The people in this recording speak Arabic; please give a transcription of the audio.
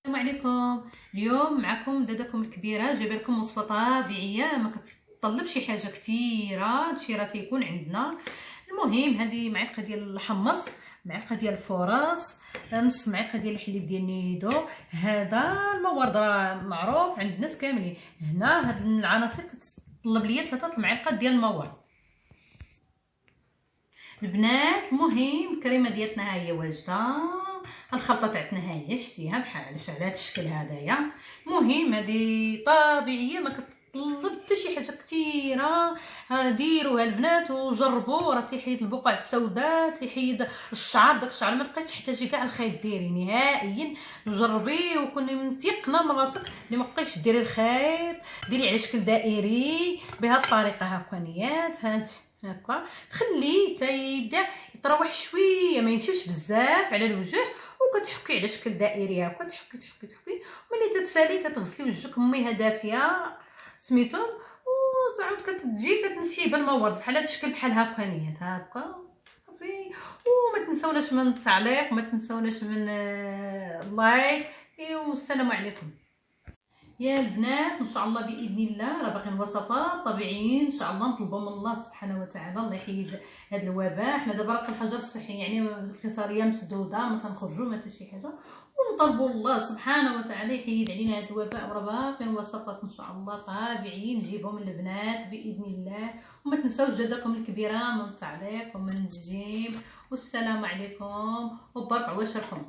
السلام عليكم. اليوم معكم داداكم الكبيره جايبه لكم وصفه طبيعيه ما كتطلب شي حاجه كثيره. هادشي راه كيكون عندنا. المهم هذه معلقه ديال الحمص، معلقه ديال الفورص، نص معلقه ديال الحليب ديال نيدو. هذا المورد راه معروف عند الناس كاملين. هنا هاد العناصر كتطلب ليا 3 المعالق ديال المورد. البنات المهم الكريمه ديالتنا ها هي واجده، الخلطه تاعتنا ها هي شتيها بحال على هذا الشكل هذايا. المهم هذه طبيعيه ما كتطلب حتى شي حاجه كثيره. ديروها البنات وجربوا، راه تيحيد البقع السوداء، تيحيد الشعر، داك الشعر ما تبقايش تحتاجي كاع الخيط ديري نهائيا. جربي وكوني متيقنه من راسك اللي ما بقيتش ديري الخيط، ديري على شكل دائري بهذه الطريقه هكانيات. هكا تخليه تيبدا يتروح شويه، ما ينشفش بزاف على الوجه، وكتحكي على شكل دائري هكا، تحكي تحكي تحكي. وملي تتسالي تتغسلي وجهك بميها دافيه سميتو، وتعاود كتجي كتمسحيه بالمورد بحال هذا الشكل بحال هكانيات هكا صافي. وما تنساوناش من التعليق، ما تنساوناش من اللايك. والسلام عليكم يا البنات. ان شاء الله باذن الله راه باقيين وصفات طبيعيين ان شاء الله نطلبوا من الله سبحانه وتعالى الله يحيد هذا الوباء. حنا دابا راه في الحجر الصحي، يعني القيصريه مسدوده، ما تنخرجوا ما حتى شي حاجه، ونطلبوا الله سبحانه وتعالى يحيد علينا هذا الوباء. وراه باقيين وصفات ان شاء الله طبيعيين نجيبهم للبنات باذن الله. وما تنساوش جدكم الكبيره من التعليق ومن التجيم. والسلام عليكم وبارك عواشركم.